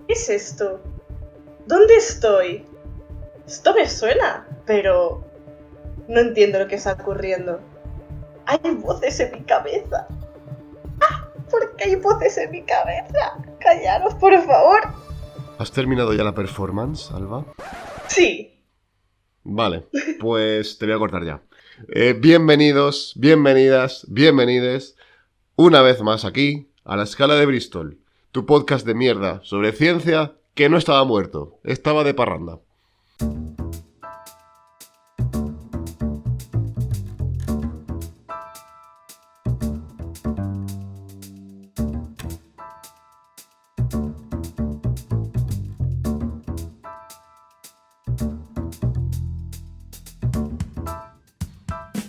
¿Qué es esto? ¿Dónde estoy? Esto me suena, pero no entiendo lo que está ocurriendo. Hay voces en mi cabeza. ¿Por qué hay voces en mi cabeza? Callaros, por favor. ¿Has terminado ya la performance, Alba? Sí. Vale, pues te voy a cortar ya. Bienvenidos, bienvenidas, bienvenides una vez más aquí a La Escala de Bristol, tu podcast de mierda sobre ciencia que no estaba muerto, estaba de parranda.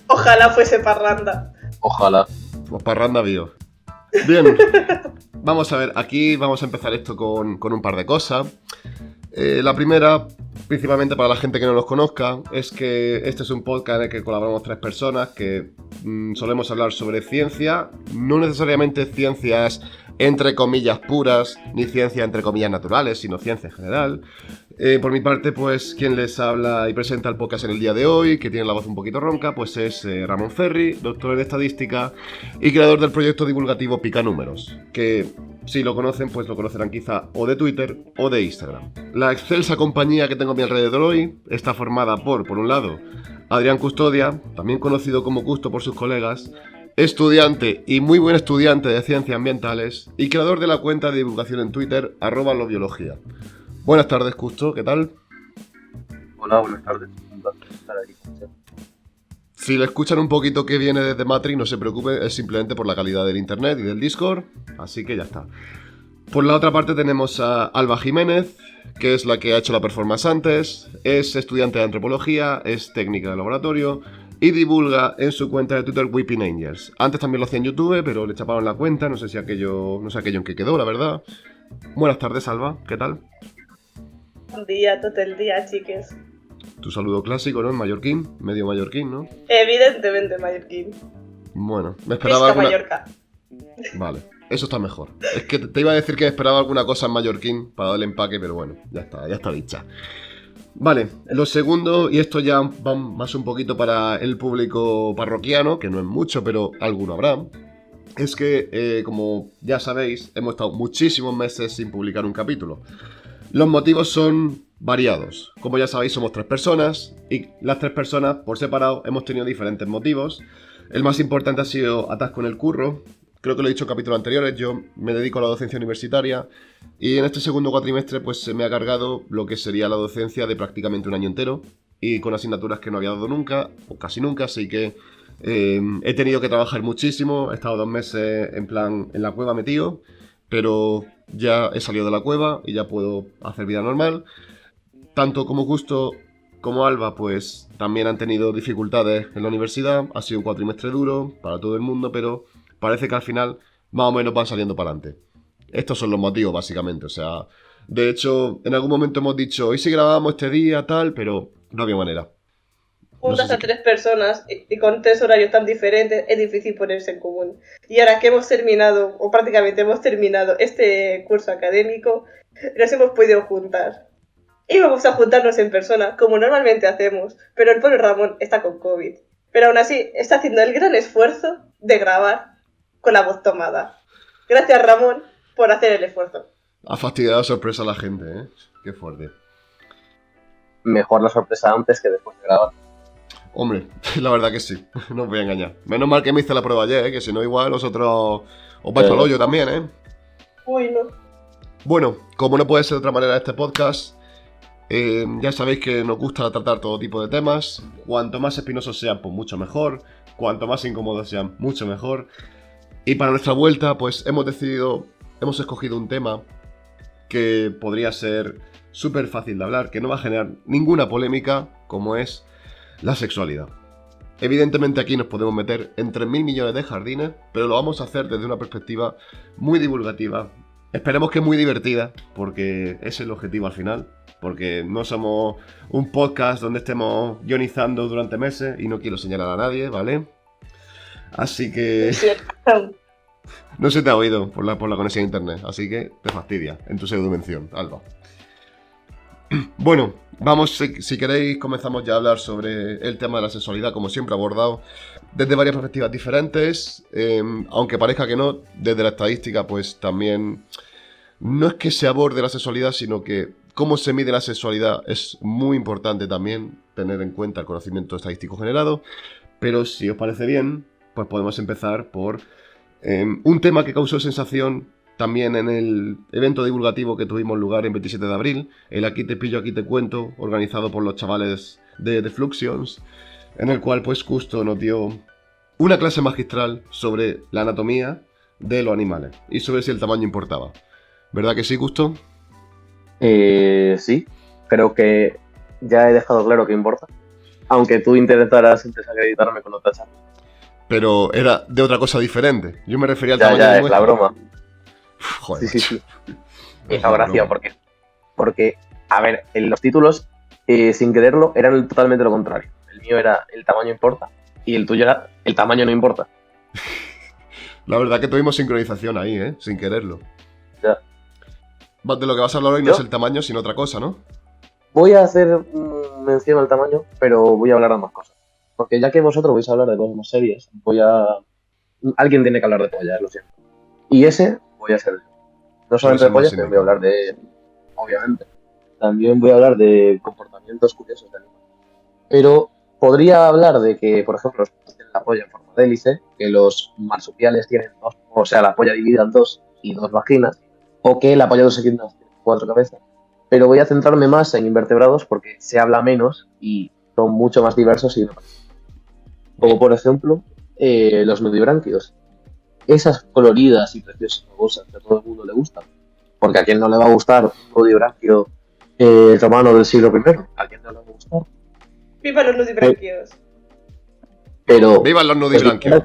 Ojalá fuese parranda. Ojalá. Pues parranda bio. Bien, vamos a ver, aquí vamos a empezar esto con un par de cosas. La primera, principalmente para la gente que no nos conozca, es que este es un podcast en el que colaboramos 3 personas que solemos hablar sobre ciencia, no necesariamente ciencias entre comillas puras, ni ciencia entre comillas naturales, sino ciencia en general. Por mi parte, pues quien les habla y presenta el podcast en el día de hoy, que tiene la voz un poquito ronca, pues es Ramón Ferri, doctor en estadística y creador del proyecto divulgativo Pica Números, que si lo conocen, pues lo conocerán quizá o de Twitter o de Instagram. La excelsa compañía que tengo a mi alrededor hoy está formada por un lado, Adrián Custodia, también conocido como Custo por sus colegas, estudiante y muy buen estudiante de ciencias ambientales y creador de la cuenta de divulgación en Twitter @lobiología. Buenas tardes, Custo, ¿qué tal? Hola, buenas tardes. Un placer estar aquí. Si le escuchan un poquito que viene desde Matrix, no se preocupe, es simplemente por la calidad del internet y del Discord, así que ya está. Por la otra parte tenemos a Alba Jiménez, que es la que ha hecho la performance antes, es estudiante de antropología, es técnica de laboratorio y divulga en su cuenta de Twitter Weeping Angels. Antes también lo hacía en YouTube, pero le chaparon la cuenta, no sé aquello en qué quedó, la verdad. Buenas tardes, Alba, ¿qué tal? Un día, todo el día, chiques. Tu saludo clásico, ¿no? En mallorquín, medio mallorquín, ¿no? Evidentemente, mallorquín. Bueno, me esperaba Pisca alguna... Mallorca. Vale, eso está mejor. Es que te iba a decir que me esperaba alguna cosa en mallorquín para darle empaque, pero bueno, ya está dicha. Vale, lo segundo, y esto ya va más un poquito para el público parroquiano, que no es mucho, pero alguno habrá, es que, como ya sabéis, hemos estado muchísimos meses sin publicar un capítulo. Los motivos son variados. Como ya sabéis, somos 3 personas, y las 3 personas, por separado, hemos tenido diferentes motivos. El más importante ha sido atasco en el curro. Creo que lo he dicho en capítulos anteriores, yo me dedico a la docencia universitaria y en este segundo cuatrimestre pues se me ha cargado lo que sería la docencia de prácticamente un año entero y con asignaturas que no había dado nunca, o casi nunca, así que he tenido que trabajar muchísimo, he estado 2 meses en plan en la cueva metido, pero ya he salido de la cueva y ya puedo hacer vida normal. Tanto como Justo como Alba pues también han tenido dificultades en la universidad, ha sido un cuatrimestre duro para todo el mundo, pero parece que al final más o menos van saliendo para adelante. Estos son los motivos, básicamente. O sea, de hecho, en algún momento hemos dicho, hoy sí grabamos este día, tal, pero no había manera. Juntas a 3 personas y con 3 horarios tan diferentes, es difícil ponerse en común. Y ahora que hemos terminado, o prácticamente hemos terminado este curso académico, nos hemos podido juntar. Y vamos a juntarnos en persona, como normalmente hacemos, pero el pobre Ramón está con COVID. Pero aún así, está haciendo el gran esfuerzo de grabar con la voz tomada. Gracias, Ramón, por hacer el esfuerzo. Ha fastidiado sorpresa a la gente, ¿eh? Qué fuerte. Mejor la sorpresa antes que después de grabar. Hombre, la verdad que sí, no os voy a engañar. Menos mal que me hice la prueba ayer, ¿eh? Que si no igual vosotros os vais al hoyo también, ¿eh? Uy, no. Bueno, como no puede ser de otra manera este podcast, ya sabéis que nos gusta tratar todo tipo de temas. Cuanto más espinosos sean, pues mucho mejor. Cuanto más incómodos sean, mucho mejor. Y para nuestra vuelta, pues hemos escogido un tema que podría ser súper fácil de hablar, que no va a generar ninguna polémica, como es la sexualidad. Evidentemente aquí nos podemos meter en 3.000 millones de jardines, pero lo vamos a hacer desde una perspectiva muy divulgativa. Esperemos que muy divertida, porque ese es el objetivo al final. Porque no somos un podcast donde estemos guionizando durante meses y no quiero señalar a nadie, ¿vale? Así que... No se te ha oído por la conexión a internet, así que te fastidia en tu pseudo-mención, Alba. Bueno, vamos, si queréis, comenzamos ya a hablar sobre el tema de la sexualidad, como siempre abordado, desde varias perspectivas diferentes, aunque parezca que no, desde la estadística, pues también no es que se aborde la sexualidad, sino que cómo se mide la sexualidad es muy importante también tener en cuenta el conocimiento estadístico generado, pero si os parece bien, pues podemos empezar por un tema que causó sensación también en el evento divulgativo que tuvimos lugar en 27 de abril, el Aquí te pillo, aquí te cuento, organizado por los chavales de The Fluxions, en el cual pues Custo nos dio una clase magistral sobre la anatomía de los animales y sobre si el tamaño importaba. ¿Verdad que sí, Custo? Sí, creo que ya he dejado claro que importa. Aunque tú intentaras desacreditarme con otra charla. Pero era de otra cosa diferente. Yo me refería al Ya, tamaño ya, de es la broma. Joder, Sí, sí, macho. sí. Me hizo gracia porque, a ver, en los títulos, sin quererlo, eran totalmente lo contrario. El mío era el tamaño importa y el tuyo era el tamaño no importa. La verdad que tuvimos sincronización ahí, sin quererlo. Ya. De lo que vas a hablar hoy no ¿Yo? es el tamaño, sino otra cosa, ¿no? Voy a hacer mención al tamaño, pero voy a hablar de más cosas. Porque ya que vosotros vais a hablar de cosas más serias, alguien tiene que hablar de pollas, lo siento. Y ese voy a ser yo. No solamente de pollas, pero voy a hablar de... Obviamente. También voy a hablar de comportamientos curiosos de animales. Pero podría hablar de que, por ejemplo, los peces tienen la polla en forma de hélice, que los marsupiales tienen dos, o sea, la polla dividida en dos y dos vaginas, o que la polla de los equinos tiene 4 cabezas. Pero voy a centrarme más en invertebrados porque se habla menos y son mucho más diversos y como por ejemplo los nudibranquios. Esas coloridas y preciosas babosas que a todo el mundo le gustan. Porque a quien no le va a gustar un nudibranquio romano del siglo I, a quien no le va a gustar. ¡Viva los nudibranquios! Pero ¡Vivan los nudibranquios!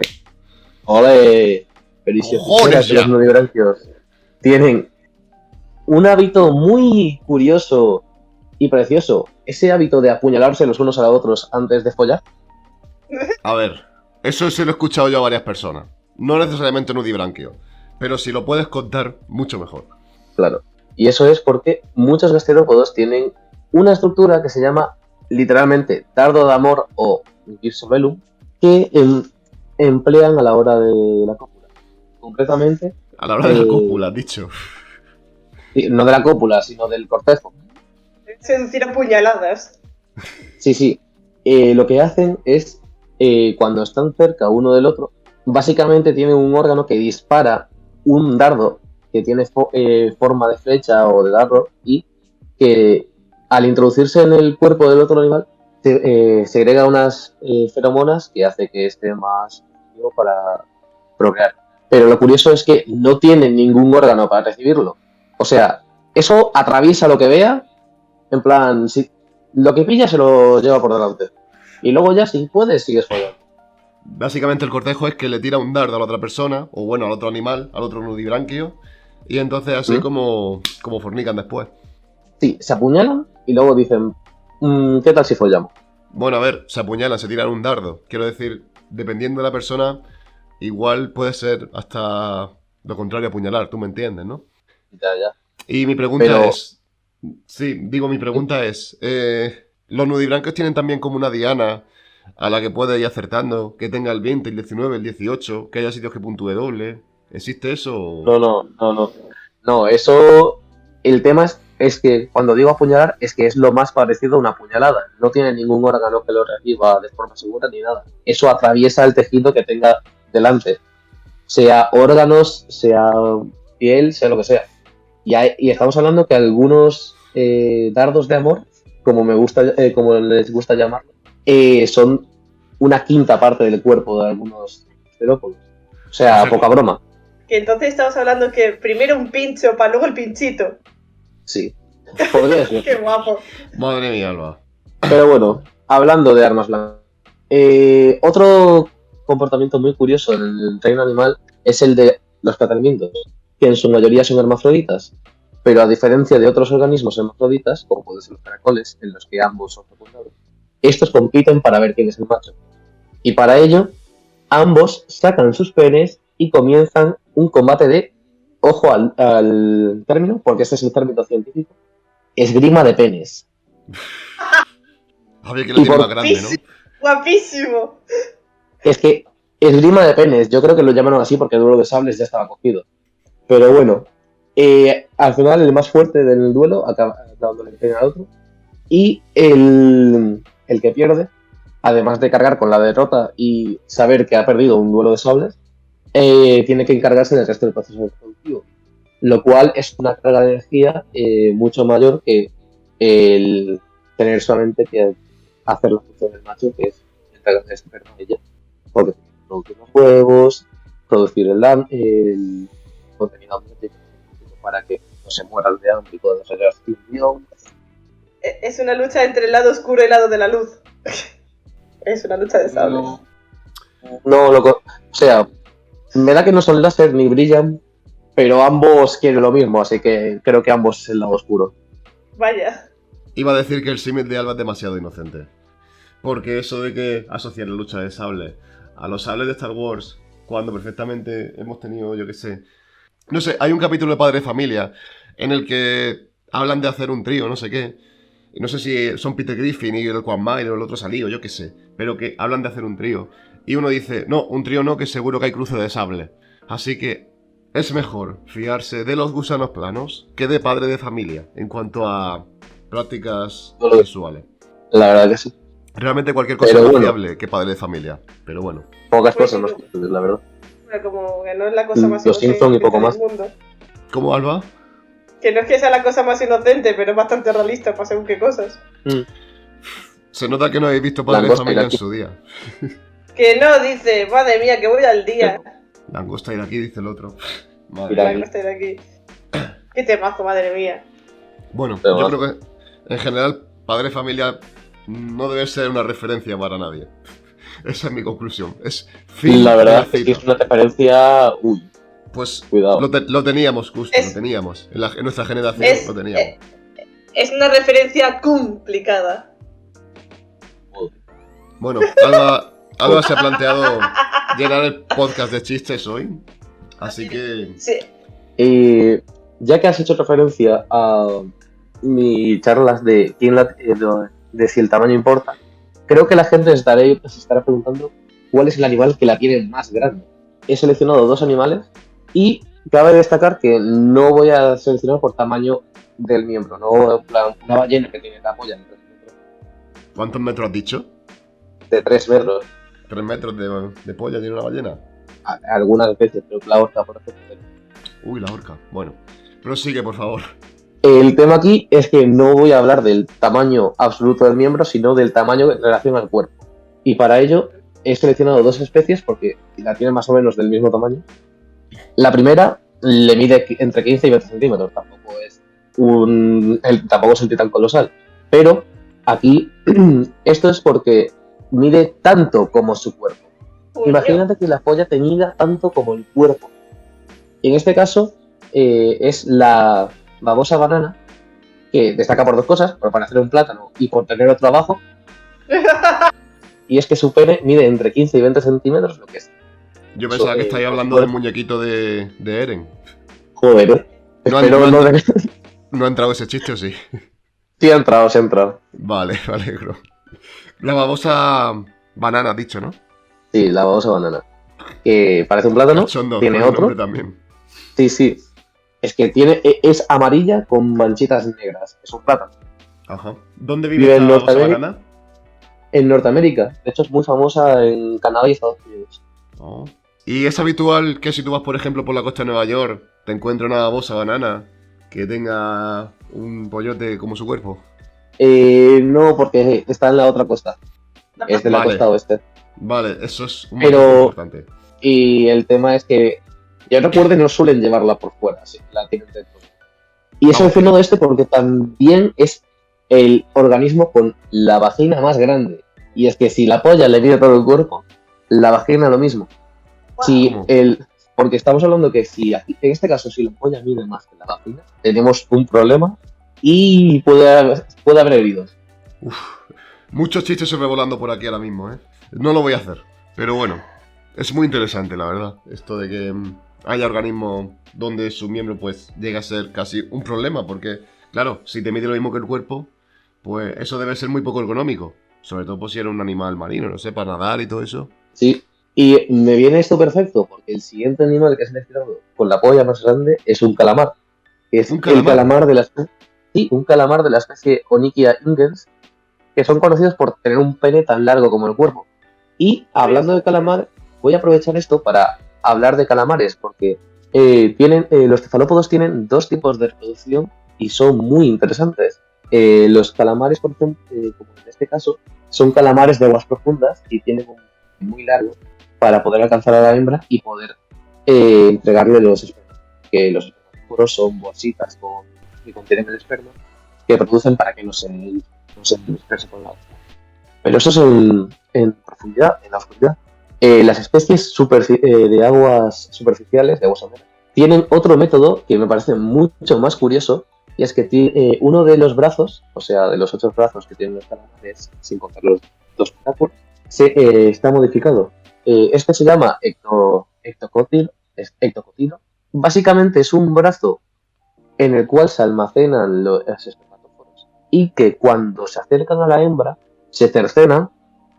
¡Ole! Pero y si os ¡Cojones dijeras que ya! los nudibranquios tienen un hábito muy curioso y precioso, ese hábito de apuñalarse los unos a los otros antes de follar. A ver, eso se lo he escuchado yo a varias personas. No necesariamente nudibranquio, pero si lo puedes contar, mucho mejor. Claro. Y eso es porque muchos gasterópodos tienen una estructura que se llama literalmente dardo de amor o girso velum, que emplean a la hora de la cópula. Concretamente, A la hora de la cópula, has dicho. no de la cópula, sino del cortejo. Seducir a puñaladas. Sí. Lo que hacen es, cuando están cerca uno del otro, básicamente tienen un órgano que dispara un dardo que tiene forma de flecha o de dardo y que al introducirse en el cuerpo del otro animal segrega unas feromonas que hace que esté más activo para procrear. Pero lo curioso es que no tienen ningún órgano para recibirlo. O sea, eso atraviesa lo que vea, en plan, si lo que pilla se lo lleva por delante. Y luego ya, si puedes, sigues follando. Básicamente el cortejo es que le tira un dardo a la otra persona, o bueno, al otro animal, al otro nudibranquio, y entonces así como fornican después. Sí, se apuñalan y luego dicen, ¿qué tal si follamos? Bueno, a ver, se apuñalan, se tiran un dardo. Quiero decir, dependiendo de la persona, igual puede ser hasta lo contrario a apuñalar, tú me entiendes, ¿no? Ya. Y mi pregunta Pero- es... Sí, digo, mi pregunta es... ¿los nudibranquios tienen también como una diana a la que puede ir acertando? Que tenga el 20, el 19, el 18, que haya sitios que puntúe doble. ¿Existe eso? No, eso... El tema es que cuando digo apuñalar es que es lo más parecido a una puñalada. No tiene ningún órgano que lo reciba de forma segura ni nada. Eso atraviesa el tejido que tenga delante. Sea órganos, sea piel, sea lo que sea. Y estamos hablando que algunos dardos de amor, como como les gusta llamarlo, son una quinta parte del cuerpo de algunos terópodos. O sea, poca broma. Que entonces estamos hablando que primero un pincho para luego el pinchito. Sí. Podría ser. ¡Qué guapo! Madre mía, Alba. Pero bueno, hablando de armas blancas. Otro comportamiento muy curioso en el reino animal es el de los tratamientos, que en su mayoría son hermafroditas, pero a diferencia de otros organismos hermafroditas, como pueden ser los caracoles, en los que ambos son fecundados, estos compiten para ver quién es el macho. Y para ello, ambos sacan sus penes y comienzan un combate de, ojo al término, porque este es el término científico, esgrima de penes. A ver quién lo Y tiene por- más grande, ¿no? Guapísimo. Es que esgrima de penes, yo creo que lo llamaron así porque el duelo de sables ya estaba cogido. Pero bueno, al final el más fuerte del duelo acaba dándole el pene al otro. Y el que pierde, además de cargar con la derrota y saber que ha perdido un duelo de sables, tiene que encargarse del resto del proceso productivo. Lo cual es una carga de energía mucho mayor que el tener solamente que hacer la función del macho, que es encargarse de ella. Porque tiene que producir los huevos, producir el contenido ambiótico para que no se mueran de hambre y pueda desarrollar extinción. Es una lucha entre el lado oscuro y el lado de la luz. Es una lucha de sables. No, o sea, me da que no son láser ni brillan, pero ambos quieren lo mismo, así que creo que ambos es el lado oscuro. Vaya. Iba a decir que el símil de Alba es demasiado inocente. Porque eso de que asociar la lucha de sable a los sables de Star Wars, cuando perfectamente hemos tenido, yo qué sé... No sé, hay un capítulo de Padre de Familia en el que hablan de hacer un trío, no sé qué. Y no sé si son Peter Griffin y el Quan Mile o el otro salido, yo qué sé. Pero que hablan de hacer un trío. Y uno dice, no, un trío no, que seguro que hay cruce de sable. Así que es mejor fiarse de los gusanos planos que de Padre de Familia en cuanto a prácticas sexuales. La verdad que sí. Realmente cualquier cosa Pero es más bueno. fiable que Padre de Familia. Pero bueno. Pocas Pues cosas, sí, no, la verdad. Pero como que no es la cosa más Los Simpson y poco del más. mundo. ¿Cómo, Alba? Que no es que sea la cosa más inocente, pero es bastante realista para según qué cosas. Se nota que no habéis visto Padre de Langosta Familia en iraquí. su día. Que no, dice, madre mía, que voy al día. Langosta iraquí, dice el otro. Madre Mira. mía. La costa de aquí. Qué temazo, madre mía. Bueno, Pero yo más. creo que en general Padre de Familia no debe ser una referencia para nadie. Esa es mi conclusión. Es fin La de verdad es cita. que es una referencia... Uy, Pues cuidado. lo teníamos justo, Es- lo teníamos. En nuestra generación Es, lo teníamos. es una referencia complicada. Bueno, Alba se ha planteado llenar el podcast de chistes hoy. Así que... Sí. Ya que has hecho referencia a mis charlas de de si el tamaño importa, creo que la gente se estará preguntando cuál es el animal que la tiene más grande. He seleccionado 2 animales y cabe destacar que no voy a seleccionar por tamaño del miembro, no en plan una ballena que tiene la polla ¿Cuántos metros has dicho? de 3 metros, 3 metros de polla tiene una ballena. algunas especies, pero la orca, por ejemplo. Uy, la horca. Bueno, prosigue, por favor. El tema aquí es que no voy a hablar del tamaño absoluto del miembro, sino del tamaño en relación al cuerpo. Y para ello he seleccionado 2 especies porque la tienen más o menos del mismo tamaño. La primera le mide entre 15 y 20 centímetros, tampoco es un titán colosal. Pero aquí esto es porque mide tanto como su cuerpo. Coño. Imagínate que la polla te mida tanto como el cuerpo. En este caso es la babosa banana, que destaca por 2 cosas, por parecer un plátano y por tener otro abajo, y es que su pene mide entre 15 y 20 centímetros, lo que es. Yo pensaba que estáis hablando del muñequito de Eren. Joder, No, espero no, no- ¿No ha entrado ese chiste o sí? Sí ha entrado, sí ha entrado. Vale, me alegro. La babosa banana, has dicho, ¿no? Sí, la babosa banana. Que parece un plátano, Cachondo, tiene con el otro. nombre también. Sí, sí. Es que es amarilla con manchitas negras. Es un plátano. Ajá. ¿Dónde Vive vive en esta babosa Norteamérica. banana? En Norteamérica. De hecho, es muy famosa en Canadá y Estados Unidos. Oh. ¿Y es habitual que si tú vas, por ejemplo, por la costa de Nueva York, te encuentres una babosa banana que tenga un pollote como su cuerpo? No, porque está en la otra costa. Es de la Vale. costa oeste. Vale, eso es un Pero- matiz importante. Y el tema es que, yo recuerdo, no suelen llevarla por fuera, sí, la tienen dentro. Y he seleccionado este porque también es el organismo con la vagina más grande. Y es que si la polla le mide todo el cuerpo, la vagina lo mismo. Si ¿Cómo? porque estamos hablando que si aquí, en este caso, si la polla mide más que la vagina, tenemos un problema y puede haber heridos. Muchos chistes sobrevolando por aquí ahora mismo, ¿eh? No lo voy a hacer, pero bueno. Es muy interesante, la verdad. Esto de que haya organismos donde su miembro pues llega a ser casi un problema, porque, claro, si te mide lo mismo que el cuerpo, pues eso debe ser muy poco ergonómico. Sobre todo pues, si eres un animal marino, no sé, para nadar y todo eso. Sí, y me viene esto perfecto porque el siguiente animal que he seleccionado con la polla más grande es un calamar. Que es ¿Un el calamar? calamar de la especie, sí, un calamar de la especie Onychia ingens, que son conocidos por tener un pene tan largo como el cuerpo. Y hablando de calamar, voy a aprovechar esto para hablar de calamares, porque los cefalópodos tienen dos tipos de reproducción y son muy interesantes. Los calamares, por ejemplo, como en este caso, son calamares de aguas profundas y tienen un pene muy largo para poder alcanzar a la hembra y poder entregarle los espermas. Que los espermatozoides son bolsitas que contienen el esperma que producen para que no se disperse por la agua. Pero eso es en profundidad, en la oscuridad. Las especies de aguas superficiales, de aguas someras, tienen otro método que me parece mucho más curioso, y es que uno de los brazos, o sea, de los 8 brazos que tienen los calamares, sin contar los dos tentáculos, está modificado. Este se llama ectocotilo. Básicamente es un brazo en el cual se almacenan los espermatóforos y que cuando se acercan a la hembra se cercenan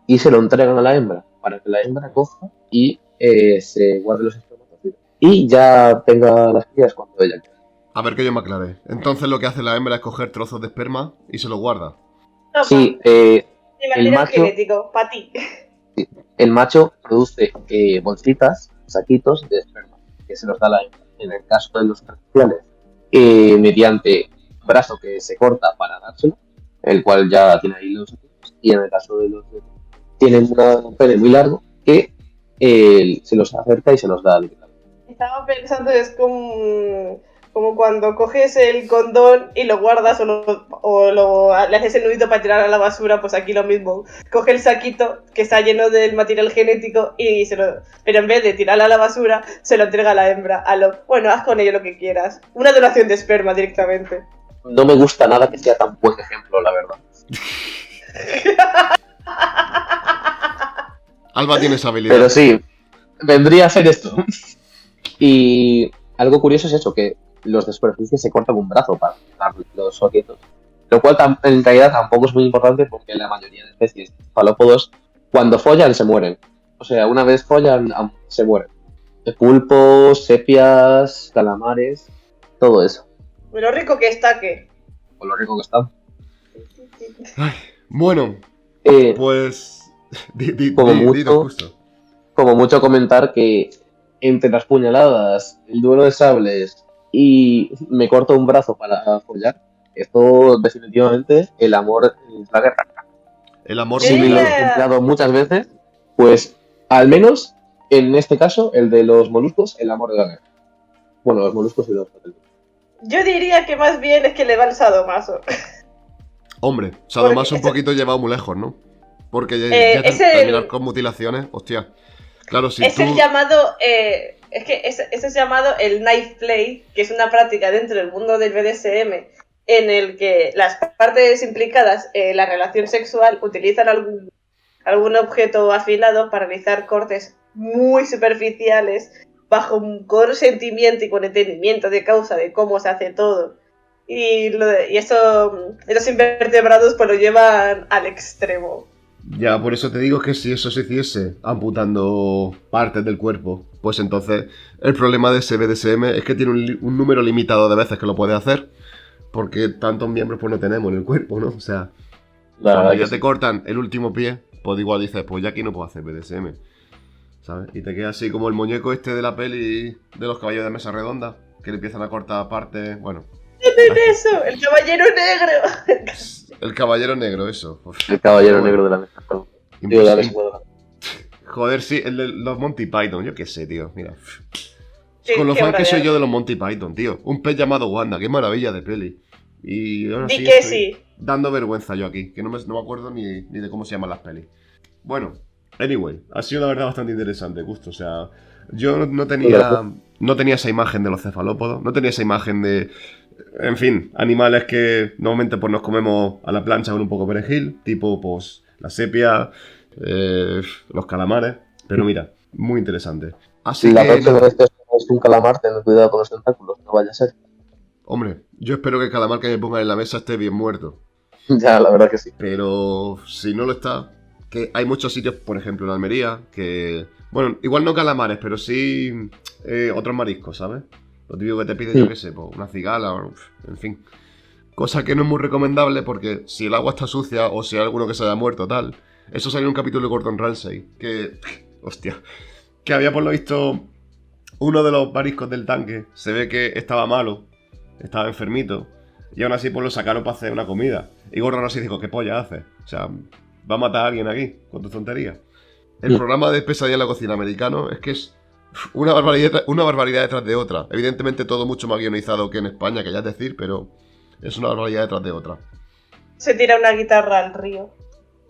y se lo entregan a la hembra para que la hembra coja y se guarde los espermatozoides y ya tenga las crías cuando ella quiera. A ver que yo me aclaré. Entonces lo que hace la hembra es coger trozos de esperma y se los guarda. Toma, Sí, el el material macho, genético, para ti. el macho produce bolsitas, saquitos de esperma que se los da a la hembra. En el caso de los artificiales, mediante brazo que se corta para dárselo, el cual ya tiene ahí los saquitos, y en el caso de los tienen un pene muy largo que se los acerca y se los da directamente. Estaba pensando, es como cuando coges el condón y lo guardas le haces el nudito para tirar a la basura, pues aquí lo mismo. Coge el saquito que está lleno del material genético pero en vez de tirarlo a la basura, se lo entrega a la hembra. Bueno, haz con ello lo que quieras. Una donación de esperma directamente. No me gusta nada que sea tan buen ejemplo, la verdad. Alba tiene esa habilidad. Pero sí, vendría a ser esto. Y algo curioso es eso, que los de superficie se cortan un brazo para dar los soquetos. Lo cual en realidad tampoco es muy importante porque la mayoría de especies de cefalópodos, cuando follan, se mueren. O sea, una vez follan, se mueren. Pulpos, sepias, calamares, todo eso. Lo rico que está, ¿qué? Con lo rico que están. Ay, bueno, pues... Como mucho comentar que entre las puñaladas, el duelo de sables y me corto un brazo para follar, esto definitivamente el amor es la guerra. El amor Si lo he empleado muchas veces, pues al menos en este caso, el de los moluscos, el amor de la guerra. Bueno, los moluscos y los patelos. Yo diría que más bien es que le va el sadomaso. Hombre, sadomaso un poquito llevado muy lejos, ¿no? Porque ya terminar con mutilaciones, hostia. Claro, si es tú... el llamado, ese es llamado el knife play, que es una práctica dentro del mundo del BDSM en el que las partes implicadas en la relación sexual utilizan algún objeto afilado para realizar cortes muy superficiales bajo un consentimiento y con entendimiento de causa de cómo se hace todo. Y eso, los invertebrados pues lo llevan al extremo. Ya, por eso te digo que si eso se hiciese amputando partes del cuerpo, pues entonces el problema de ese BDSM es que tiene un número limitado de veces que lo puede hacer, porque tantos miembros pues no tenemos en el cuerpo, ¿no? O sea, cuando ya te cortan el último pie, pues igual dices, pues ya aquí no puedo hacer BDSM, ¿sabes? Y te queda así como el muñeco este de la peli de los caballos de mesa redonda, que le empiezan a cortar partes, bueno... Eso, el caballero negro. El caballero negro, eso. Uf. El caballero negro de la mesa. Joder, sí, el de los Monty Python, yo qué sé, tío, mira. Sí, con lo fan que soy yo de los Monty Python, tío. Un pez llamado Wanda, qué maravilla de peli. Y ahora sí, que sí. Dando vergüenza yo aquí, que no me acuerdo ni de cómo se llaman las pelis. Bueno, anyway, ha sido la verdad bastante interesante, Gusto. O sea, yo no tenía esa imagen de los cefalópodos, no tenía esa imagen de... En fin, animales que normalmente pues nos comemos a la plancha con un poco de perejil, tipo pues la sepia, los calamares. Pero mira, Muy interesante. Así La que, próxima nada. vez que es un calamar, ten cuidado con los tentáculos, no vaya a ser. Hombre, yo espero que el calamar que me pongan en la mesa esté bien muerto. Ya, la verdad que sí. Pero si no lo está, que hay muchos sitios, por ejemplo en Almería, que... Bueno, igual no calamares, pero sí otros mariscos, ¿sabes? Lo típico que te piden, yo qué sé, pues, una cigala, o, en fin. Cosa que no es muy recomendable porque si el agua está sucia o si hay alguno que se haya muerto, tal. Eso salió en un capítulo de Gordon Ramsay, que... Hostia. Que había por lo visto uno de los mariscos del tanque, se ve que estaba malo, estaba enfermito. Y aún así pues lo sacaron para hacer una comida. Y Gordon Ramsay dijo, ¿qué polla hace? O sea, va a matar a alguien aquí, con tu tontería. El programa de Pesadilla en la cocina americano es que es una barbaridad detrás de otra. Evidentemente todo mucho más guionizado que en España, que ya es decir, pero es una barbaridad detrás de otra. Se tira una guitarra al río.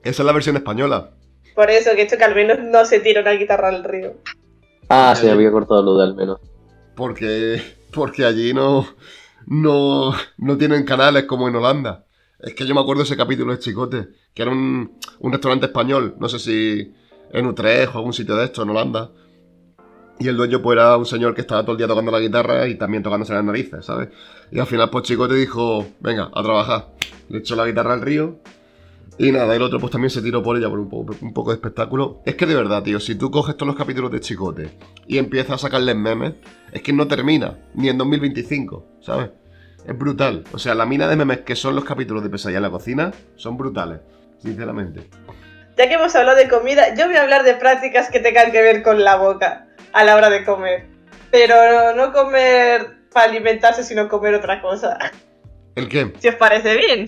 Esa es la versión española. Por eso, que hecho que al menos no se tira una guitarra al río. Ah, sí, había cortado lo de al menos. Porque allí no tienen canales como en Holanda. Es que yo me acuerdo de ese capítulo de Chicote, que era un restaurante español, no sé si en Utrecht o algún sitio de estos, en Holanda. Y el dueño pues era un señor que estaba todo el día tocando la guitarra y también tocándose las narices, ¿sabes? Y al final pues Chicote dijo, venga, a trabajar. Le echó la guitarra al río. Y nada, el otro pues también se tiró por ella por un poco de espectáculo. Es que de verdad, tío, si tú coges todos los capítulos de Chicote y empiezas a sacarles memes, es que no termina, ni en 2025, ¿sabes? Es brutal. O sea, la mina de memes que son los capítulos de Pesadilla en la cocina son brutales, sinceramente. Ya que hemos hablado de comida, yo voy a hablar de prácticas que tengan que ver con la boca a la hora de comer. Pero no comer para alimentarse, sino comer otra cosa. ¿El qué? Si os parece bien.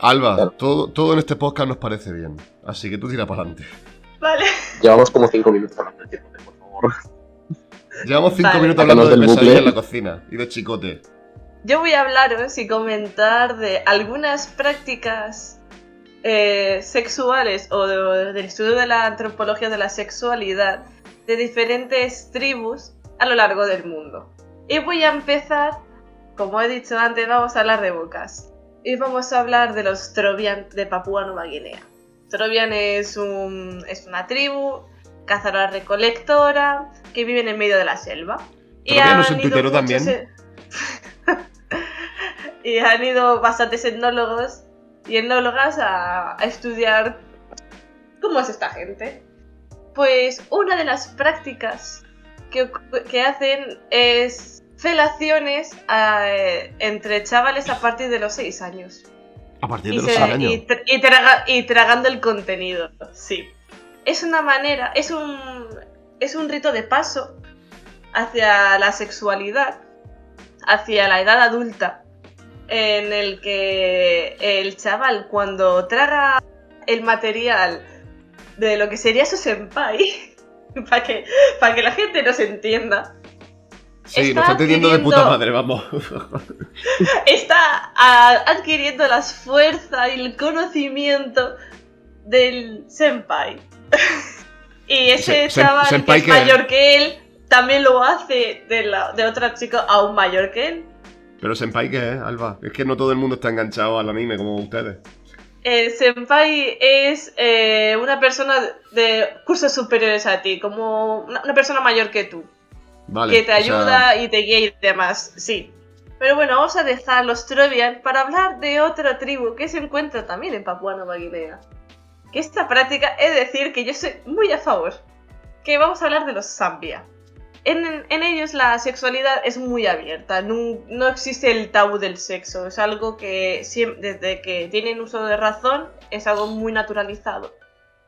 Alba, Claro. todo en este podcast nos parece bien. Así que tú tira para adelante. Vale. Llevamos como 5 minutos hablando de Chicote, por favor. Llevamos 5 Vale. minutos hablando de Háblanos del Pesadilla bucle. en la cocina y de Chicote. Yo voy a hablaros y comentar de algunas prácticas sexuales o del estudio de la antropología de la sexualidad de diferentes tribus a lo largo del mundo. Y voy a empezar, como he dicho antes, vamos a hablar de bocas. Y vamos a hablar de los Trovian de Papúa Nueva Guinea. Trovian es una tribu cazadora-recolectora que viven en medio de la selva. ¿Trovian es un han ido tuitero muchos también? y han ido bastantes etnólogos y etnólogas a estudiar cómo es esta gente. Pues una de las prácticas que hacen es felaciones entre chavales a partir de los 6 años. A partir Y, de los 6 años. y tragando el contenido, sí. Es una manera, es un rito de paso hacia la sexualidad, hacia la edad adulta, en el que el chaval cuando traga el material de lo que sería su senpai, para que la gente nos entienda, Sí, está nos está entendiendo de puta adquiriendo- madre, vamos. está adquiriendo la fuerza y el conocimiento del senpai. Y ese chaval que ¿senpai es qué? mayor que él también lo hace de otra chica aún mayor que él. Pero senpai, ¿qué es, Alba? Es que no todo el mundo está enganchado al anime como ustedes. El senpai es una persona de cursos superiores a ti, como una persona mayor que tú, Vale. que te o sea, ayuda y te guía y demás, sí. Pero bueno, vamos a dejar los Trovian para hablar de otra tribu que se encuentra también en Papúa Nueva Guinea. Que esta práctica, es decir, que yo soy muy a favor. Que vamos a hablar de los Zambia. En ellos la sexualidad es muy abierta, no existe el tabú del sexo, es algo que desde que tienen uso de razón es algo muy naturalizado.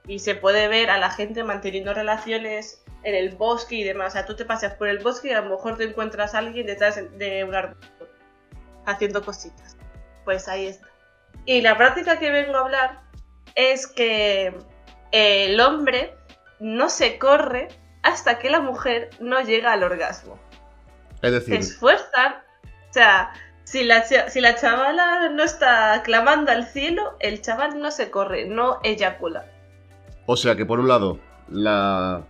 Y se puede ver a la gente manteniendo relaciones en el bosque y demás. O sea, tú te paseas por el bosque y a lo mejor te encuentras a alguien detrás de un árbol haciendo cositas. Pues ahí está. Y la práctica que vengo a hablar es que el hombre no se corre hasta que la mujer no llega al orgasmo. es Se decir, esfuerzan. O sea, si la chavala no está clamando al cielo, el chaval no se corre, no eyacula. o sea que por un lado, la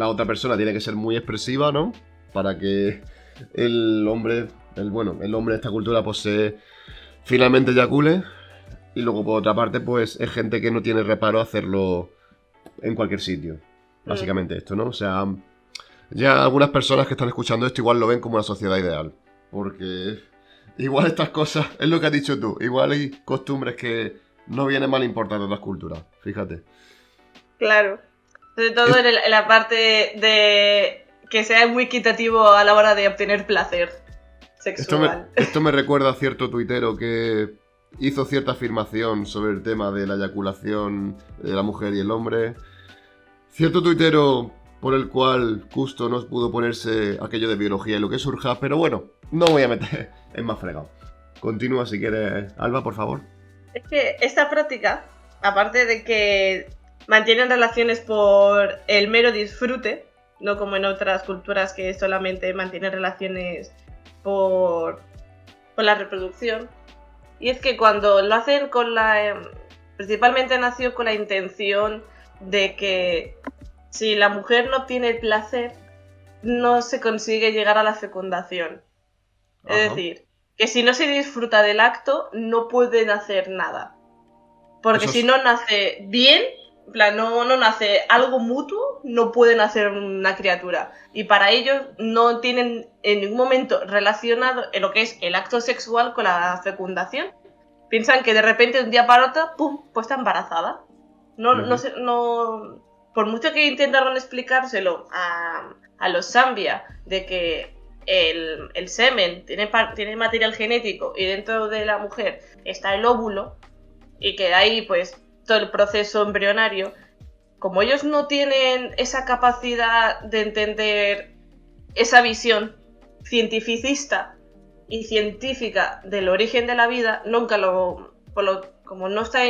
otra persona tiene que ser muy expresiva, ¿no? Para que el hombre de esta cultura pues finalmente eyacule. Y luego por otra parte, pues es gente que no tiene reparo a hacerlo en cualquier sitio. Básicamente esto, ¿no? O sea, ya algunas personas que están escuchando esto igual lo ven como una sociedad ideal. Porque igual estas cosas, es lo que has dicho tú, igual hay costumbres que no vienen mal importadas de las culturas, fíjate. Claro. Sobre todo en la parte de que sea muy equitativo a la hora de obtener placer sexual. Esto me recuerda a cierto tuitero que hizo cierta afirmación sobre el tema de la eyaculación de la mujer y el hombre. Cierto tuitero por el cual justo no pudo ponerse aquello de biología y lo que surja, pero bueno, no voy a meter en más fregado. Continúa si quieres, Alba, por favor. Es que esta práctica, aparte de que mantienen relaciones por el mero disfrute, no como en otras culturas que solamente mantienen relaciones por la reproducción, y es que cuando lo hacen principalmente nació con la intención de que si la mujer no obtiene placer, no se consigue llegar a la fecundación. Ajá. Es decir, que si no se disfruta del acto, no pueden hacer nada. Porque si no nace bien, en plan, no nace algo mutuo, no pueden hacer una criatura. Y para ellos no tienen en ningún momento relacionado en lo que es el acto sexual con la fecundación. Piensan que de repente de un día para otro, ¡pum!, pues está embarazada. Por mucho que intentaron explicárselo a los Zambia de que el semen tiene material genético y dentro de la mujer está el óvulo y que ahí pues todo el proceso embrionario, como ellos no tienen esa capacidad de entender esa visión cientificista y científica del origen de la vida, nunca como no está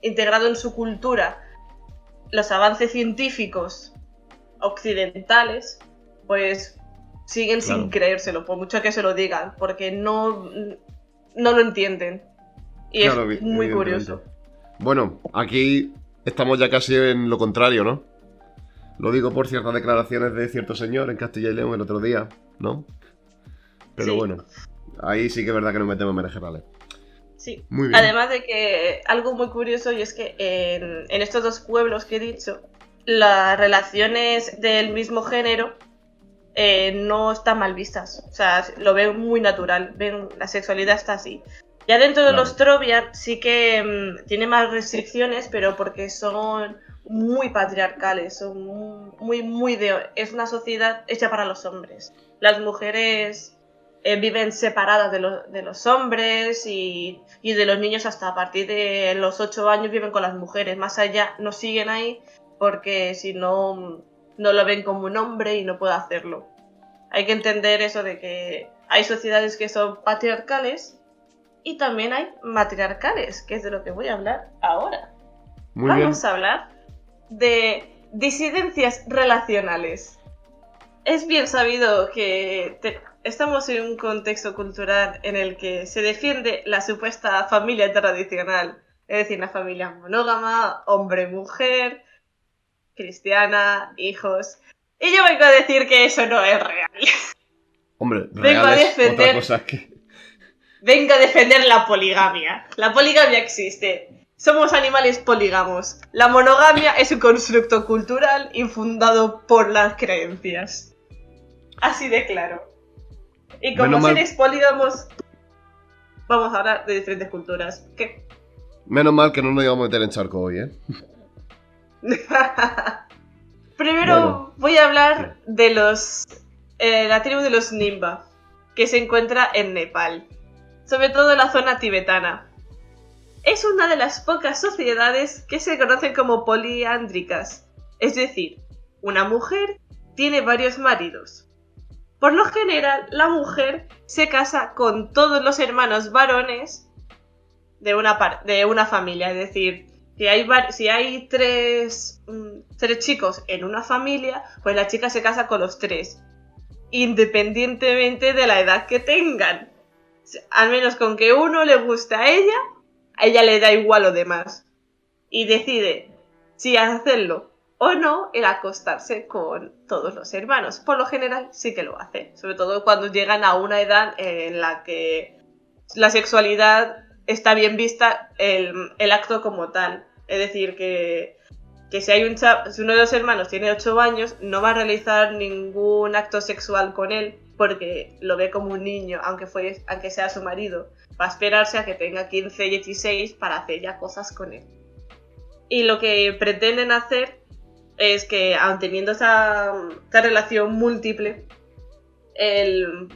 integrado en su cultura los avances científicos occidentales, pues siguen sin creérselo, por mucho que se lo digan, porque no lo entienden. Y claro, es muy curioso. Bueno, aquí estamos ya casi en lo contrario, ¿no? Lo digo por ciertas declaraciones de cierto señor en Castilla y León el otro día, ¿no? Pero sí. Bueno, ahí sí que es verdad que nos metemos en merejerales. Sí, muy bien. Además de que algo muy curioso y es que en estos dos pueblos que he dicho, las relaciones del mismo género no están mal vistas. O sea, lo ven muy natural, la sexualidad está así. Ya dentro de los Trovian sí que tiene más restricciones, pero porque son muy patriarcales, son es una sociedad hecha para los hombres. Las mujeres viven separadas de los hombres y de los niños hasta a partir de los 8 años viven con las mujeres. Más allá no siguen ahí porque si no lo ven como un hombre y no puede hacerlo. Hay que entender eso de que hay sociedades que son patriarcales y también hay matriarcales, que es de lo que voy a hablar ahora. Vamos a hablar de disidencias relacionales. Es bien sabido que estamos en un contexto cultural en el que se defiende la supuesta familia tradicional, es decir, la familia monógama, hombre-mujer, cristiana, hijos. Y yo vengo a decir que eso no es real. Hombre, real es otra cosa que... Vengo a defender la poligamia. La poligamia existe. Somos animales polígamos. La monogamia es un constructo cultural infundado por las creencias. Así de claro. Y como seres polígamos, vamos a hablar de diferentes culturas. ¿Qué? Menos mal que no nos íbamos a meter en charco hoy, ¿eh? Primero voy a hablar de la tribu de los Nimba, que se encuentra en Nepal, sobre todo en la zona tibetana. Es una de las pocas sociedades que se conocen como poliándricas, es decir, una mujer tiene varios maridos. Por lo general, la mujer se casa con todos los hermanos varones de una familia, es decir, si hay tres chicos en una familia, pues la chica se casa con los 3, independientemente de la edad que tengan. Al menos con que uno le guste a ella le da igual lo demás. Y decide si hacerlo o no el acostarse con todos los hermanos. Por lo general sí que lo hace, sobre todo cuando llegan a una edad en la que la sexualidad está bien vista, el acto como tal. Es decir, que que si uno de los hermanos tiene 8 años, no va a realizar ningún acto sexual con él porque lo ve como un niño, aunque sea su marido. Va a esperarse a que tenga 15, 16 para hacer ya cosas con él. Y lo que pretenden hacer es que, aun teniendo esta relación múltiple, el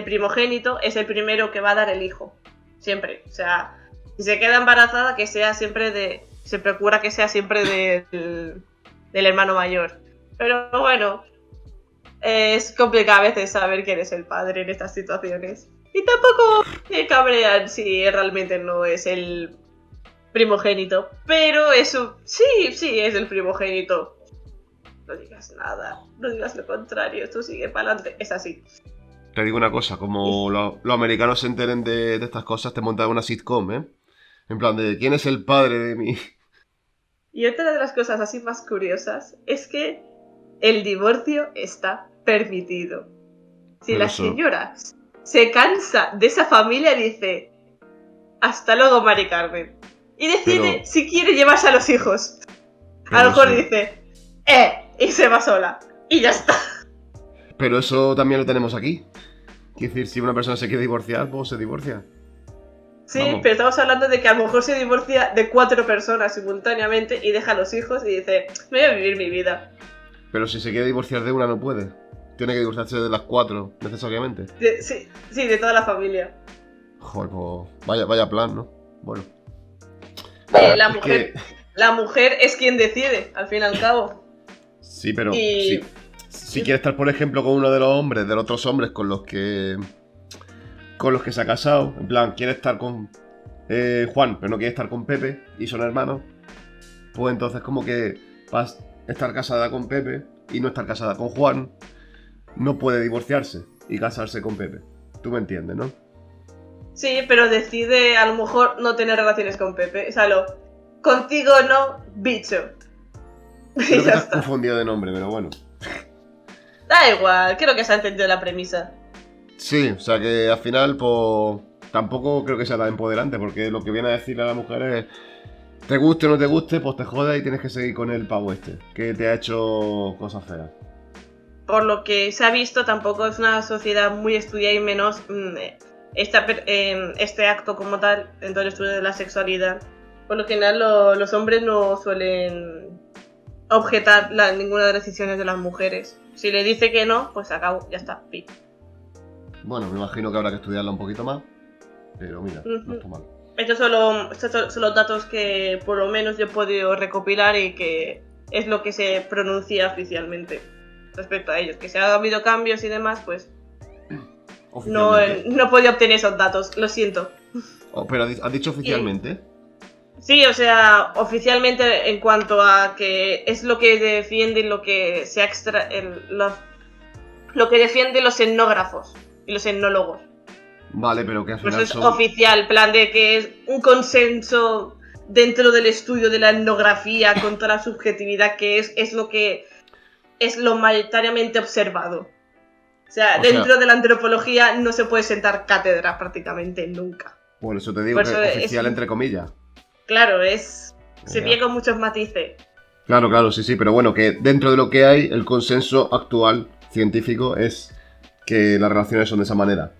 primogénito es el primero que va a dar el hijo. Siempre. O sea, si se queda embarazada, que sea siempre se procura que sea siempre del hermano mayor. Pero bueno, es complicado a veces saber quién es el padre en estas situaciones. Y tampoco me cabrean si realmente no es el primogénito. Pero eso, sí, es el primogénito. No digas nada, no digas lo contrario, tú sigue para adelante. Es así. Te digo una cosa, como los americanos se enteren de estas cosas, te montan una sitcom, ¿eh? En plan de, ¿quién es el padre de mi...? Y otra de las cosas así más curiosas es que el divorcio está permitido. Si la señora se cansa de esa familia, dice, hasta luego, Mari Carmen. Y decide si quiere llevarse a los hijos. A lo mejor dice, y se va sola. Y ya está. Pero eso también lo tenemos aquí. Quiero decir, si una persona se quiere divorciar, pues se divorcia. Sí, vamos. Pero estamos hablando de que a lo mejor se divorcia de 4 personas simultáneamente y deja a los hijos y dice, me voy a vivir mi vida. Pero si se quiere divorciar de una, no puede. Tiene que divorciarse de las 4, necesariamente. Sí, de toda la familia. Joder, pues vaya plan, ¿no? Bueno. La mujer es quien decide, al fin y al cabo. Sí, pero si quiere estar, por ejemplo, con uno de los otros hombres con los que se ha casado, en plan, quiere estar con Juan, pero no quiere estar con Pepe, y son hermanos, pues entonces como que va a estar casada con Pepe y no estar casada con Juan, no puede divorciarse y casarse con Pepe. Tú me entiendes, ¿no? Sí, pero decide a lo mejor no tener relaciones con Pepe. O sea, contigo no, bicho. Creo que te has confundido de nombre, pero bueno. Da igual, creo que se ha entendido la premisa. Sí, o sea que al final, pues tampoco creo que sea tan empoderante, porque lo que viene a decirle a la mujer es, te guste o no te guste, pues te jodas y tienes que seguir con el pavo este, que te ha hecho cosas feas. Por lo que se ha visto, tampoco es una sociedad muy estudiada y menos este acto como tal, en todo el estudio de la sexualidad. Por lo general, los hombres no suelen objetar ninguna de las decisiones de las mujeres. Si le dice que no, pues acabó, ya está, pi. Bueno, me imagino que habrá que estudiarla un poquito más, pero mira, no está mal. Estos son los datos que por lo menos yo he podido recopilar y que es lo que se pronuncia oficialmente respecto a ellos. Que si ha habido cambios y demás, pues no he podido obtener esos datos, lo siento. Oh, pero has dicho oficialmente. Sí, o sea, oficialmente en cuanto a que es lo que defiende lo que se lo que defienden los etnógrafos y los etnólogos. Vale, pero que al final pues es oficial, plan de que es un consenso dentro del estudio de la etnografía con toda la subjetividad que es lo que es lo mayoritariamente observado. O sea, dentro de la antropología no se puede sentar cátedra prácticamente nunca. Por eso te digo que es oficial entre comillas. Claro, se pilla con muchos matices. Claro, sí, pero bueno, que dentro de lo que hay, el consenso actual científico es que las relaciones son de esa manera.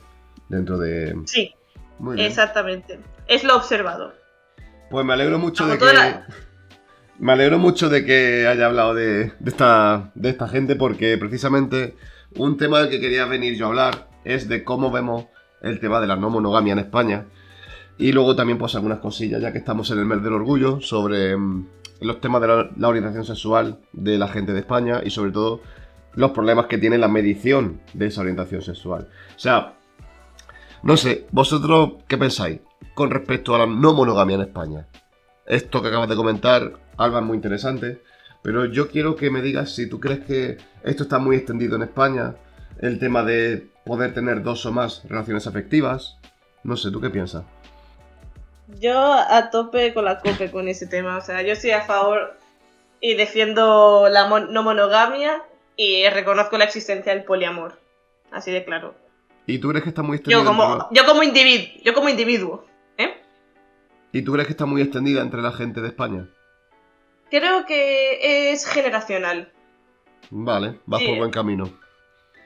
Dentro de... Sí, exactamente. Es lo observado. Pues me alegro mucho de que haya hablado de esta gente, porque precisamente un tema del que quería venir yo a hablar es de cómo vemos el tema de la no monogamia en España. Y luego también pues algunas cosillas, ya que estamos en el mes del orgullo, sobre los temas de la orientación sexual de la gente de España y sobre todo los problemas que tiene la medición de esa orientación sexual. O sea, no sé, ¿vosotros qué pensáis con respecto a la no monogamia en España? Esto que acabas de comentar, Alba, es muy interesante, pero yo quiero que me digas si tú crees que esto está muy extendido en España, el tema de poder tener 2 o más relaciones afectivas. No sé, ¿tú qué piensas? Yo a tope con la COPE con ese tema, o sea, yo estoy a favor y defiendo la no monogamia y reconozco la existencia del poliamor, así de claro. ¿Y tú crees que está muy extendida? Yo como individuo, ¿eh? ¿Y tú crees que está muy extendida entre la gente de España? creo que es generacional. Vale, vas Sí. por buen camino.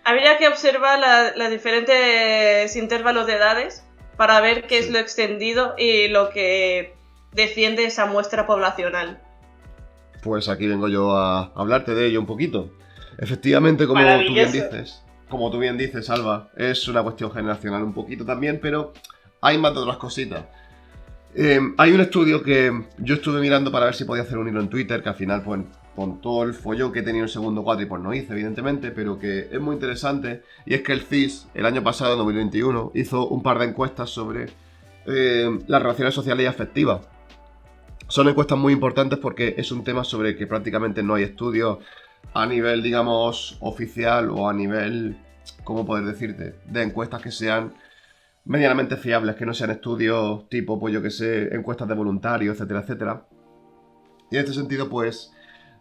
Habría que observar los diferentes intervalos de edades para ver qué es lo extendido y lo que defiende esa muestra poblacional. Pues aquí vengo yo a hablarte de ello un poquito. Efectivamente, Maravilloso. como tú bien dices, Alba, es una cuestión generacional un poquito también, pero hay más de otras cositas. Hay un estudio que yo estuve mirando para ver si podía hacer un hilo en Twitter, que al final, pues, con todo el follón que he tenido en el segundo cuatro, y pues no hice, evidentemente, pero que es muy interesante, y es que el CIS, el año pasado, en 2021, hizo un par de encuestas sobre las relaciones sociales y afectivas. Son encuestas muy importantes porque es un tema sobre el que prácticamente no hay estudios a nivel, digamos, oficial o a nivel, ¿cómo poder decirte?, de encuestas que sean medianamente fiables, que no sean estudios tipo, pues yo que sé, encuestas de voluntarios, etcétera, etcétera. Y en este sentido, pues,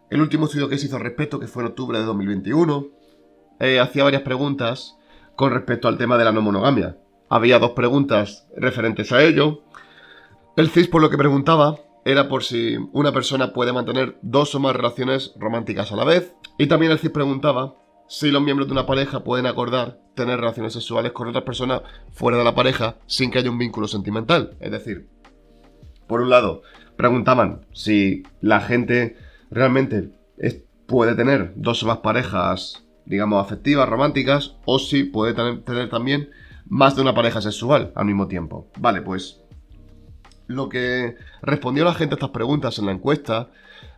el último estudio que se hizo al respecto, que fue en octubre de 2021, hacía varias preguntas con respecto al tema de la no monogamia. Había 2 preguntas referentes a ello. El CIS, por lo que preguntaba, era por si una persona puede mantener 2 o más relaciones románticas a la vez. Y también el CIS preguntaba si los miembros de una pareja pueden acordar tener relaciones sexuales con otras personas fuera de la pareja sin que haya un vínculo sentimental. Es decir, por un lado, preguntaban si la gente realmente puede tener 2 o más parejas, digamos, afectivas, románticas, o si puede tener también más de una pareja sexual al mismo tiempo. Vale, pues lo que respondió la gente a estas preguntas en la encuesta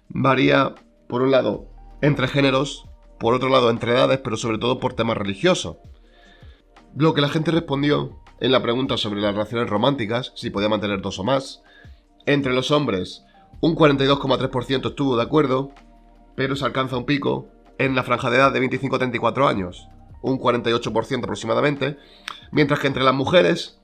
varía, por un lado, entre géneros, por otro lado, entre edades, pero sobre todo por temas religiosos. Lo que la gente respondió en la pregunta sobre las relaciones románticas, si podía mantener 2 o más, entre los hombres, un 42,3% estuvo de acuerdo, pero se alcanza un pico en la franja de edad de 25 a 34 años, un 48% aproximadamente, mientras que entre las mujeres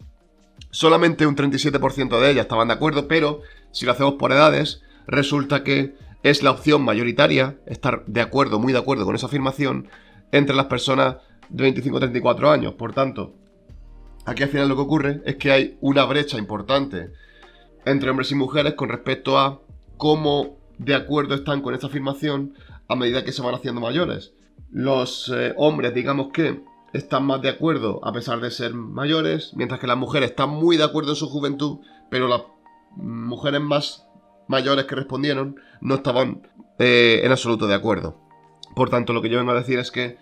solamente un 37% de ellas estaban de acuerdo, pero si lo hacemos por edades, resulta que es la opción mayoritaria estar de acuerdo, muy de acuerdo con esa afirmación, entre las personas de 25 a 34 años. Por tanto, aquí al final lo que ocurre es que hay una brecha importante entre hombres y mujeres con respecto a cómo de acuerdo están con esta afirmación a medida que se van haciendo mayores. Los hombres, digamos que están más de acuerdo a pesar de ser mayores, mientras que las mujeres están muy de acuerdo en su juventud, pero las mujeres más mayores que respondieron no estaban en absoluto de acuerdo. Por tanto, lo que yo vengo a decir es que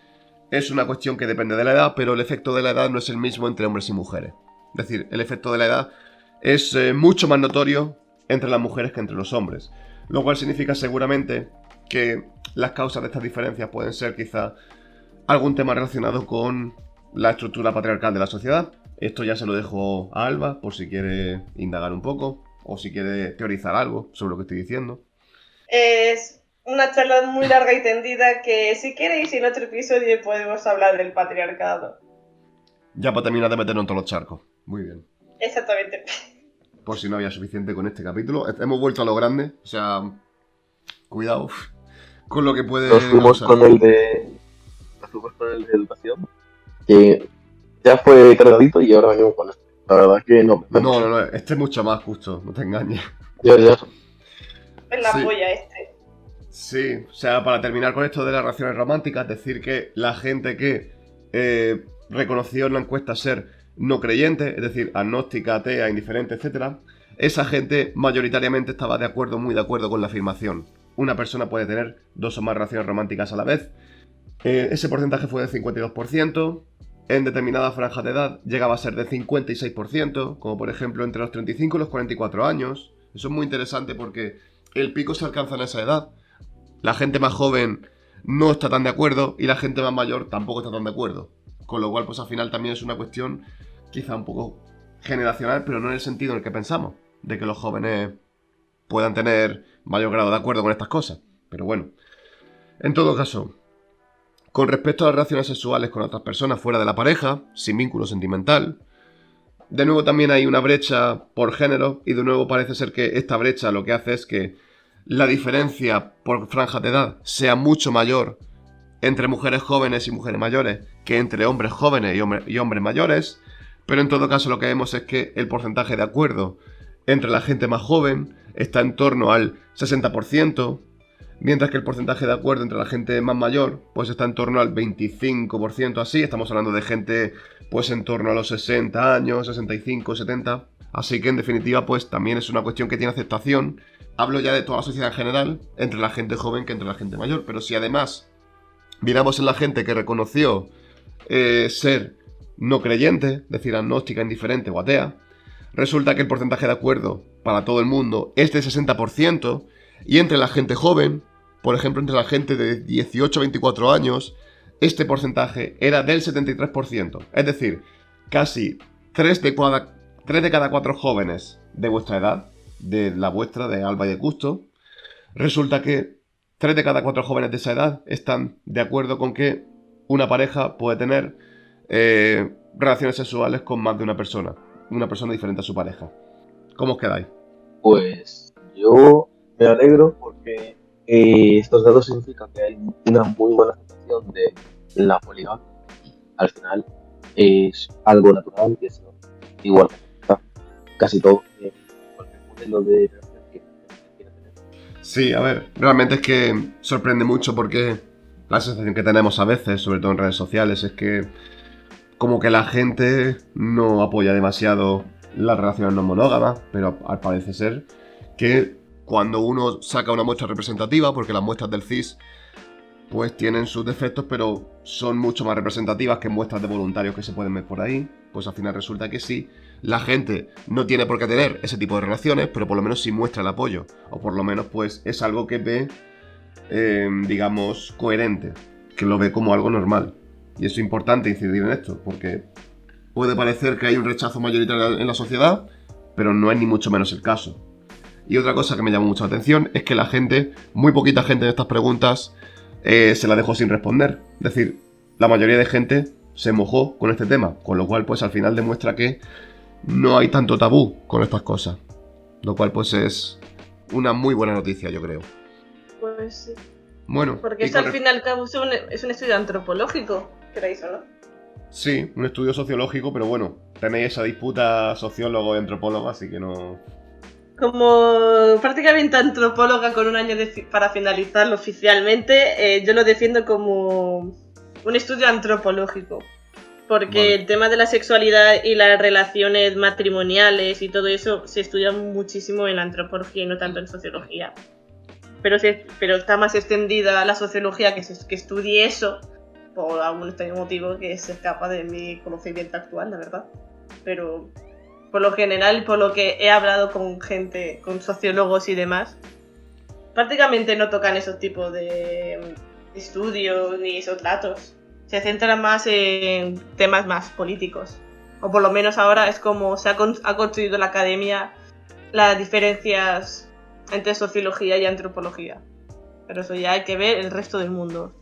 es una cuestión que depende de la edad, pero el efecto de la edad no es el mismo entre hombres y mujeres. Es decir, el efecto de la edad es mucho más notorio entre las mujeres que entre los hombres, lo cual significa seguramente que las causas de estas diferencias pueden ser quizá algún tema relacionado con la estructura patriarcal de la sociedad. Esto ya se lo dejo a Alba por si quiere indagar un poco o si quiere teorizar algo sobre lo que estoy diciendo. Es una charla muy larga y tendida que si queréis en otro episodio podemos hablar del patriarcado. Ya para terminar de meternos en todos los charcos. Muy bien. Exactamente. Por si no había suficiente con este capítulo. Hemos vuelto a lo grande. O sea, cuidado con lo que puede... Nos fuimos con el de educación, que ya fue cargadito y ahora venimos con esto. La verdad es que no. No, este es mucho más justo, no te engañes. Ya. Es la Sí. polla este. Sí, o sea, para terminar con esto de las relaciones románticas, decir que la gente que reconoció en la encuesta ser no creyente, es decir, agnóstica, atea, indiferente, etc., esa gente mayoritariamente estaba de acuerdo, muy de acuerdo con la afirmación. Una persona puede tener 2 o más relaciones románticas a la vez. Ese porcentaje fue de 52%. En determinadas franjas de edad llegaba a ser de 56%, como por ejemplo entre los 35 y los 44 años. Eso es muy interesante porque el pico se alcanza en esa edad. La gente más joven no está tan de acuerdo y la gente más mayor tampoco está tan de acuerdo. Con lo cual, pues al final también es una cuestión quizá un poco generacional, pero no en el sentido en el que pensamos, de que los jóvenes puedan tener mayor grado de acuerdo con estas cosas. Pero bueno, en todo caso, con respecto a las relaciones sexuales con otras personas fuera de la pareja, sin vínculo sentimental, de nuevo también hay una brecha por género y de nuevo parece ser que esta brecha lo que hace es que la diferencia por franjas de edad sea mucho mayor entre mujeres jóvenes y mujeres mayores que entre hombres jóvenes y hombres mayores, pero en todo caso lo que vemos es que el porcentaje de acuerdo entre la gente más joven está en torno al 60%, mientras que el porcentaje de acuerdo entre la gente más mayor pues está en torno al 25% así, estamos hablando de gente pues en torno a los 60 años, 65, 70, así que en definitiva pues también es una cuestión que tiene aceptación. Hablo ya de toda la sociedad en general, entre la gente joven que entre la gente mayor, pero si además miramos en la gente que reconoció ser no creyente, es decir, agnóstica, indiferente o atea, resulta que el porcentaje de acuerdo para todo el mundo es de 60%, y entre la gente joven, por ejemplo, entre la gente de 18 a 24 años, este porcentaje era del 73%. Es decir, casi 3 de cada 4 jóvenes de vuestra edad, de la vuestra, de Alba y de Custo, resulta que 3 de cada 4 jóvenes de esa edad están de acuerdo con que una pareja puede tener relaciones sexuales con más de una persona diferente a su pareja. ¿Cómo os quedáis? Pues yo me alegro porque estos datos significan que hay una muy buena aceptación de la poligamia. Al final es algo natural que es igual que casi todo cualquier modelo de relación que quiera tener. Sí, a ver, realmente es que sorprende mucho porque la sensación que tenemos a veces, sobre todo en redes sociales, es que como que la gente no apoya demasiado las relaciones no monógamas, pero al parecer ser que cuando uno saca una muestra representativa, porque las muestras del CIS pues tienen sus defectos, pero son mucho más representativas que muestras de voluntarios que se pueden ver por ahí, pues al final resulta que sí, la gente no tiene por qué tener ese tipo de relaciones, pero por lo menos sí muestra el apoyo, o por lo menos pues es algo que ve, digamos, coherente, que lo ve como algo normal. Y es importante incidir en esto, porque puede parecer que hay un rechazo mayoritario en la sociedad, pero no es ni mucho menos el caso. Y otra cosa que me llamó mucho la atención es que la gente, muy poquita gente en estas preguntas, se la dejó sin responder. Es decir, la mayoría de gente se mojó con este tema, con lo cual pues al final demuestra que no hay tanto tabú con estas cosas. Lo cual pues es una muy buena noticia, yo creo. Pues sí. Bueno. Porque esto al fin y al cabo es un estudio antropológico, ¿creéis o no? Sí, un estudio sociológico, pero bueno, tenéis esa disputa sociólogo y antropólogo, así que no... Como prácticamente antropóloga con un año para finalizarlo oficialmente, yo lo defiendo como un estudio antropológico. Porque Vale. el tema de la sexualidad y las relaciones matrimoniales y todo eso se estudia muchísimo en la antropología y no tanto en sociología. Pero está más extendida la sociología que estudie eso, por algún extraño motivo que se escapa de mi conocimiento actual, la verdad. Pero por lo general, por lo que he hablado con gente, con sociólogos y demás, prácticamente no tocan esos tipos de estudios ni esos datos. Se centran más en temas más políticos. O por lo menos ahora es como se ha construido la academia, las diferencias entre sociología y antropología. Pero eso ya hay que ver el resto del mundo.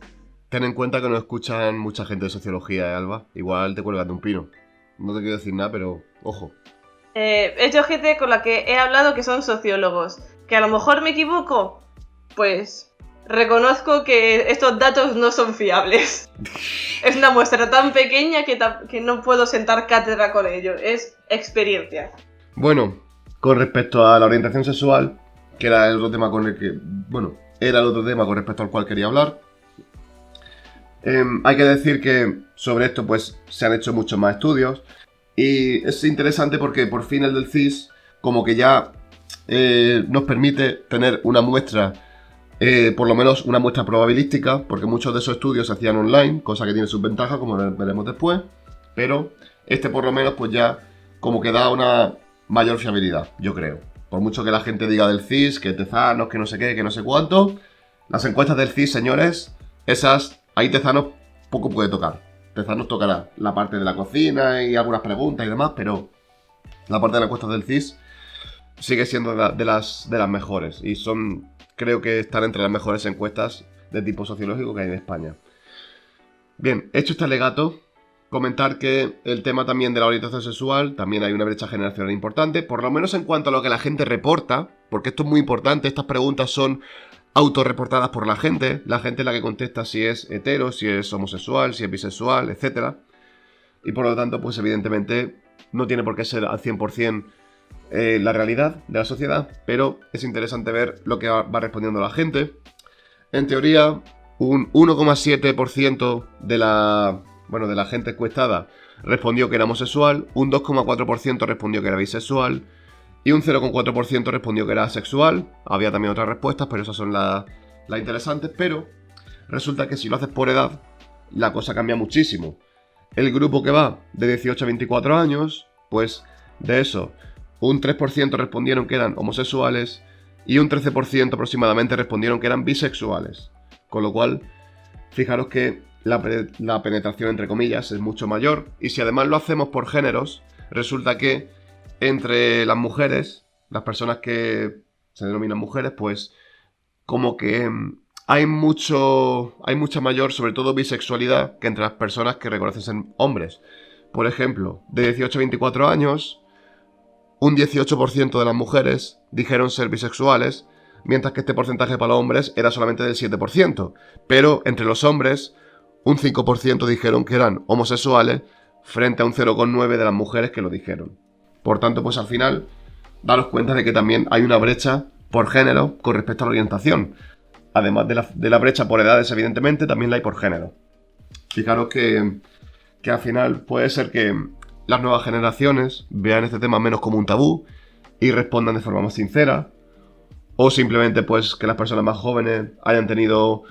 Ten en cuenta que nos escuchan mucha gente de sociología, Alba. Igual te cuelgas de un pino. No te quiero decir nada, pero ojo. He hecho gente con la que he hablado que son sociólogos. Que a lo mejor me equivoco, pues reconozco que estos datos no son fiables. Es una muestra tan pequeña que no puedo sentar cátedra con ello. Es experiencia. Bueno, con respecto a la orientación sexual, que era el otro tema con el que... Bueno, era el otro tema con respecto al cual quería hablar. Hay que decir que sobre esto pues se han hecho muchos más estudios. Y es interesante porque por fin el del CIS como que ya nos permite tener una muestra, por lo menos una muestra probabilística, porque muchos de esos estudios se hacían online, cosa que tiene sus ventajas, como veremos después, pero este por lo menos pues ya como que da una mayor fiabilidad, yo creo. Por mucho que la gente diga del CIS, que tezanos, que no sé qué, que no sé cuánto, las encuestas del CIS, señores, esas, ahí Tezanos poco puede tocar. Tezanos tocará la parte de la cocina y algunas preguntas y demás, pero la parte de las encuestas del CIS sigue siendo de las mejores. Y creo que están entre las mejores encuestas de tipo sociológico que hay en España. Bien, hecho este alegato, comentar que el tema también de la orientación sexual, también hay una brecha generacional importante, por lo menos en cuanto a lo que la gente reporta, porque esto es muy importante, estas preguntas son autorreportadas por la gente es la que contesta si es hetero, si es homosexual, si es bisexual, etc. Y por lo tanto, pues evidentemente no tiene por qué ser al 100% la realidad de la sociedad, pero es interesante ver lo que va respondiendo la gente. En teoría, un 1,7% de la gente encuestada respondió que era homosexual, un 2,4% respondió que era bisexual y un 0,4% respondió que era asexual. Había también otras respuestas, pero esas son las interesantes. Pero resulta que si lo haces por edad, la cosa cambia muchísimo. El grupo que va de 18 a 24 años, pues de eso, un 3% respondieron que eran homosexuales y un 13% aproximadamente respondieron que eran bisexuales. Con lo cual, fijaros que la penetración, entre comillas, es mucho mayor. Y si además lo hacemos por géneros, resulta que entre las mujeres, las personas que se denominan mujeres, pues como que hay mucha mayor, sobre todo bisexualidad, que entre las personas que reconocen ser hombres. Por ejemplo, de 18 a 24 años, un 18% de las mujeres dijeron ser bisexuales, mientras que este porcentaje para los hombres era solamente del 7%. Pero entre los hombres, un 5% dijeron que eran homosexuales, frente a un 0,9% de las mujeres que lo dijeron. Por tanto, pues al final, daros cuenta de que también hay una brecha por género con respecto a la orientación. Además de la brecha por edades, evidentemente, también la hay por género. Fijaros que al final puede ser que las nuevas generaciones vean este tema menos como un tabú y respondan de forma más sincera, o simplemente pues que las personas más jóvenes hayan tenido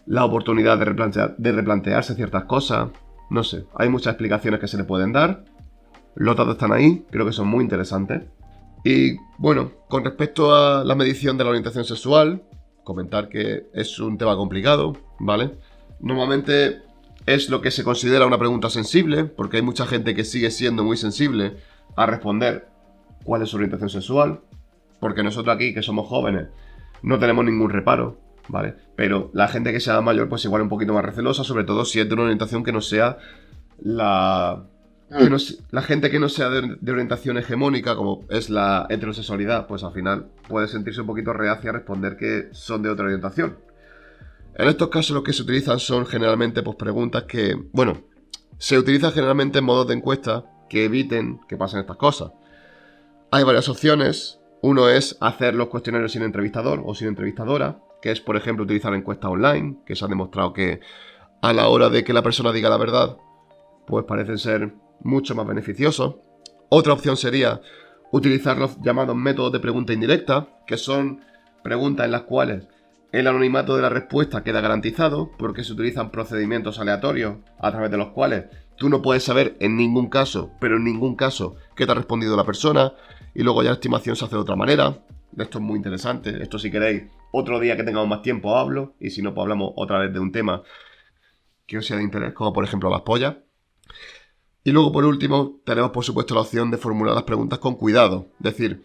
la oportunidad de replantearse ciertas cosas. No sé, hay muchas explicaciones que se le pueden dar. Los datos están ahí, creo que son muy interesantes. Y bueno, con respecto a la medición de la orientación sexual, comentar que es un tema complicado, ¿vale? Normalmente es lo que se considera una pregunta sensible, porque hay mucha gente que sigue siendo muy sensible a responder cuál es su orientación sexual, porque nosotros aquí, que somos jóvenes, no tenemos ningún reparo, ¿vale? Pero la gente que sea mayor, pues igual un poquito más recelosa, sobre todo si es de una orientación que no sea la gente que no sea de orientación hegemónica, como es la heterosexualidad, pues al final puede sentirse un poquito reacia a responder que son de otra orientación. En estos casos lo que se utilizan son generalmente pues preguntas que, bueno, se utilizan generalmente en modos de encuesta que eviten que pasen estas cosas. Hay varias opciones. Uno es hacer los cuestionarios sin entrevistador o sin entrevistadora, que es, por ejemplo, utilizar encuestas online, que se ha demostrado que a la hora de que la persona diga la verdad, pues parecen ser mucho más beneficiosos. Otra opción sería utilizar los llamados métodos de pregunta indirecta, que son preguntas en las cuales el anonimato de la respuesta queda garantizado, porque se utilizan procedimientos aleatorios a través de los cuales tú no puedes saber en ningún caso, pero en ningún caso, qué te ha respondido la persona, y luego ya la estimación se hace de otra manera. Esto es muy interesante. Esto, si queréis, otro día que tengamos más tiempo hablo, y si no, pues hablamos otra vez de un tema que os sea de interés, como por ejemplo las pollas. Y luego, por último, tenemos por supuesto la opción de formular las preguntas con cuidado. Es decir,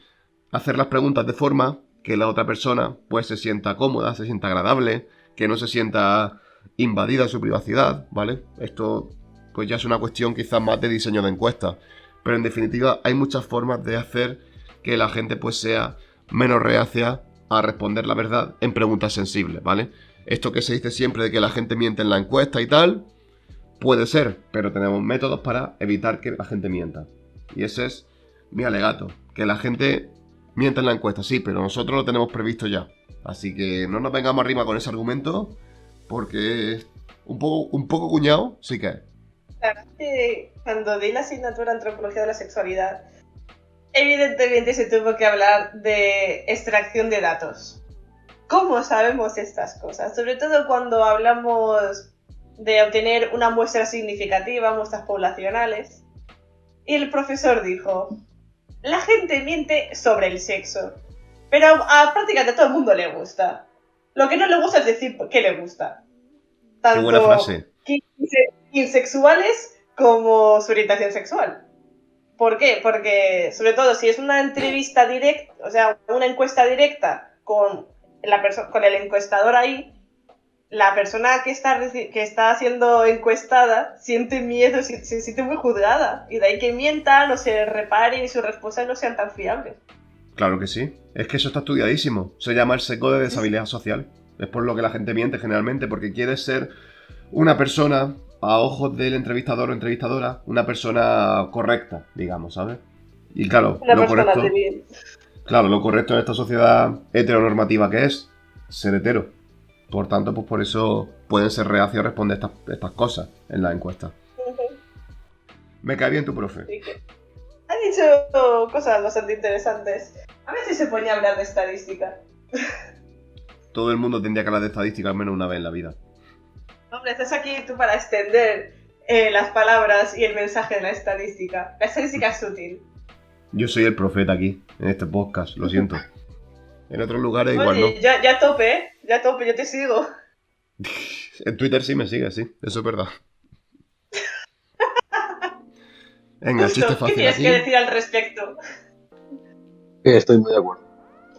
hacer las preguntas de forma que la otra persona pues se sienta cómoda, se sienta agradable, que no se sienta invadida en su privacidad, ¿vale? Esto pues ya es una cuestión quizás más de diseño de encuesta. Pero en definitiva hay muchas formas de hacer que la gente pues sea menos reacia a responder la verdad en preguntas sensibles, ¿vale? Esto que se dice siempre de que la gente miente en la encuesta y tal, puede ser, pero tenemos métodos para evitar que la gente mienta. Y ese es mi alegato, que la gente miente en la encuesta, sí, pero nosotros lo tenemos previsto ya. Así que no nos vengamos arriba con ese argumento, porque es un poco cuñado, sí que es. La verdad es que cuando di la asignatura de Antropología de la Sexualidad, evidentemente se tuvo que hablar de extracción de datos. ¿Cómo sabemos estas cosas? Sobre todo cuando hablamos de obtener una muestra significativa, muestras poblacionales. Y el profesor dijo: la gente miente sobre el sexo, pero a prácticamente todo el mundo le gusta. Lo que no le gusta es decir qué le gusta. Tanto Qué buena frase. Insexuales como su orientación sexual. ¿Por qué? Porque, sobre todo, si es una entrevista directa, o sea, una encuesta directa con el encuestador ahí, la persona que está siendo encuestada siente miedo, se siente muy juzgada. Y de ahí que mienta, no se reparen y sus respuestas no sean tan fiables. Claro que sí. Es que eso está estudiadísimo. Se llama el sesgo de deshabilidad social. Es por lo que la gente miente generalmente, porque quiere ser una persona, a ojos del entrevistador o entrevistadora, una persona correcta, digamos, ¿sabes? Y claro, Una persona de bien. Claro, lo correcto en esta sociedad heteronormativa que es ser hetero. Por tanto, pues por eso pueden ser reacios a responder estas cosas en la encuesta. Me cae bien tu profe. Sí, ha dicho cosas bastante interesantes. A ver si se ponía a hablar de estadística. Todo el mundo tendría que hablar de estadística al menos una vez en la vida. Hombre, estás aquí tú para extender las palabras y el mensaje de la estadística. La estadística es útil. Yo soy el profeta aquí, en este podcast, lo siento. En otros lugares igual Oye, ya a tope, ¿eh? Ya a tope, yo te sigo. no. En Twitter sí me sigue, sí, eso es verdad. Venga, Justo, chiste ¿qué fácil tienes aquí. que decir al respecto? Estoy muy de acuerdo.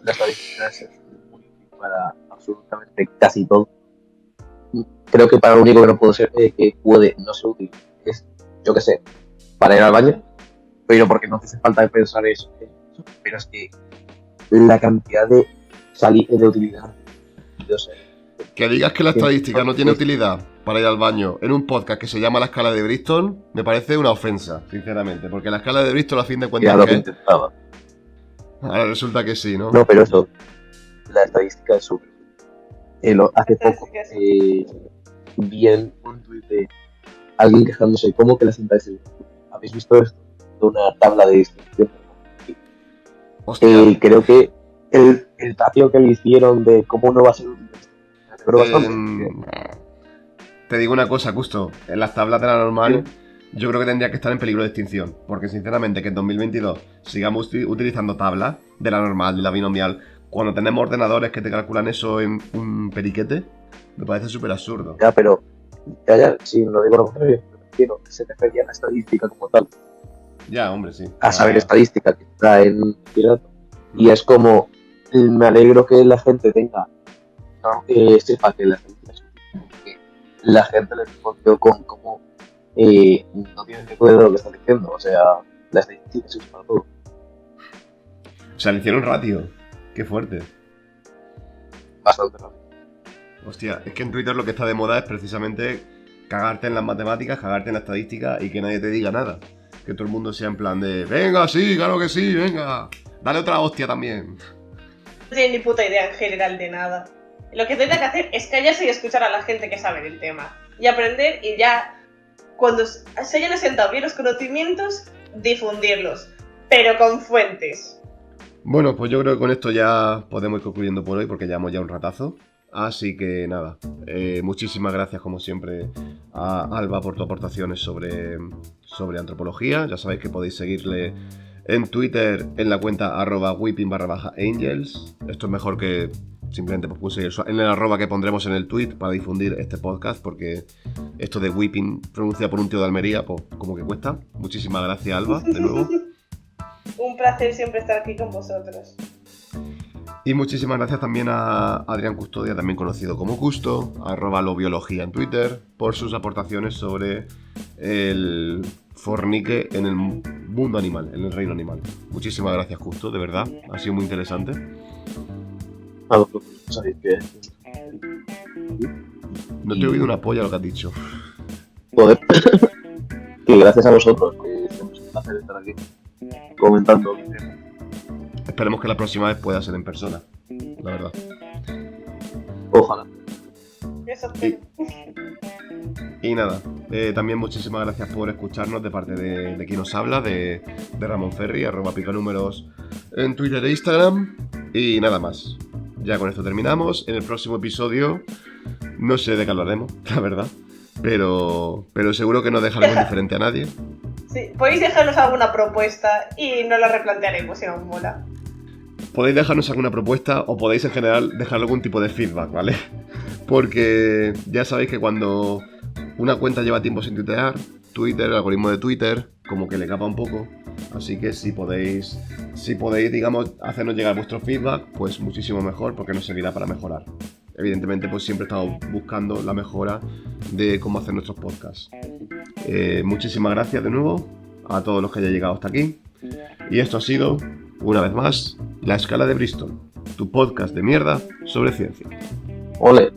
La estadística es muy útil para absolutamente casi todo. Creo que para lo único que no puede ser, que puede no ser útil es, yo qué sé, para ir al baño, pero porque no te hace falta pensar eso. Pero es que la cantidad de utilidad, yo sé. Que digas que la estadística no tiene utilidad para ir al baño en un podcast que se llama La Escala de Bristol, me parece una ofensa, sinceramente. Porque la Escala de Bristol, a fin de Ya cuentas, lo ¿qué que es? intentaba. Ahora resulta que sí, ¿no? No, pero eso, la estadística es súper. Hace poco vi un tuit de alguien quejándose, ¿cómo que la estadística? ¿Habéis visto esto? De una tabla de distribución. Hostia, Creo que el tatio que le hicieron de cómo no va a ser útil. Me alegro bastante. te digo una cosa, Custo. En las tablas de la normal, yo creo que tendría que estar en peligro de extinción. Porque, sinceramente, que en 2022 sigamos utilizando tablas de la normal, de la binomial, cuando tenemos ordenadores que te calculan eso en un periquete, me parece súper absurdo. Ya, pero, sí, no digo lo contrario, pero quiero que se refería a la estadística como tal, Ya, hombre, sí. a saber estadística que está en Pirato. Y es como, me alegro que la gente tenga, ¿no? Sepa que la estadística es útil, porque la gente le respondió con como, no tiene que de lo que está diciendo, o sea, la estadística es útil para todo. O sea, le hicieron ratio. Qué fuerte. Bastante rápido. Hostia, es que en Twitter lo que está de moda es precisamente cagarte en las matemáticas, cagarte en la estadística y que nadie te diga nada. Que todo el mundo sea en plan de, venga, sí, claro que sí, venga. Dale otra hostia también. No tienen ni puta idea en general de nada. Lo que tendrá que hacer es callarse y escuchar a la gente que sabe del tema. Y aprender y ya, cuando se hayan asentado bien los conocimientos, difundirlos. Pero con fuentes. Bueno, pues yo creo que con esto ya podemos ir concluyendo por hoy porque llevamos ya un ratazo. Así que nada, muchísimas gracias como siempre a Alba por tus aportaciones sobre antropología. Ya sabéis que podéis seguirle en Twitter en la cuenta @whipping_angels. Esto es mejor que simplemente pues puse en el arroba que pondremos en el tweet para difundir este podcast, porque esto de whipping pronunciado por un tío de Almería, pues como que cuesta. Muchísimas gracias, Alba, de nuevo. Un placer siempre estar aquí con vosotros. Y muchísimas gracias también a Adrián Custodia, también conocido como Custo, @lobiología en Twitter, por sus aportaciones sobre el fornique en el mundo animal, en el reino animal. Muchísimas gracias, Custo, de verdad, ha sido muy interesante. A vosotros, sabéis que... No te he oído una polla lo que has dicho. Joder. Que gracias a vosotros, que es un placer estar aquí comentando mi tema. Esperemos que la próxima vez pueda ser en persona, la verdad. Ojalá. Eso Y nada, también muchísimas gracias por escucharnos de parte de quien nos habla, de Ramón Ferri, @picanúmeros en Twitter e Instagram. Y nada más. Ya con esto terminamos. En el próximo episodio no sé de qué hablaremos, la verdad. Pero seguro que no dejaremos indiferente a nadie. Sí, podéis dejarnos alguna propuesta y nos la replantearemos si nos mola. Podéis dejarnos alguna propuesta o podéis en general dejar algún tipo de feedback, ¿vale? Porque ya sabéis que cuando una cuenta lleva tiempo sin tuitear, Twitter, el algoritmo de Twitter, como que le capa un poco. Así que si podéis, digamos, hacernos llegar vuestro feedback, pues muchísimo mejor, porque nos servirá para mejorar. Evidentemente, pues siempre estamos buscando la mejora de cómo hacer nuestros podcasts. Muchísimas gracias de nuevo a todos los que hayan llegado hasta aquí. Y esto ha sido, una vez más, La Escala de Bristol, tu podcast de mierda sobre ciencia. Ole.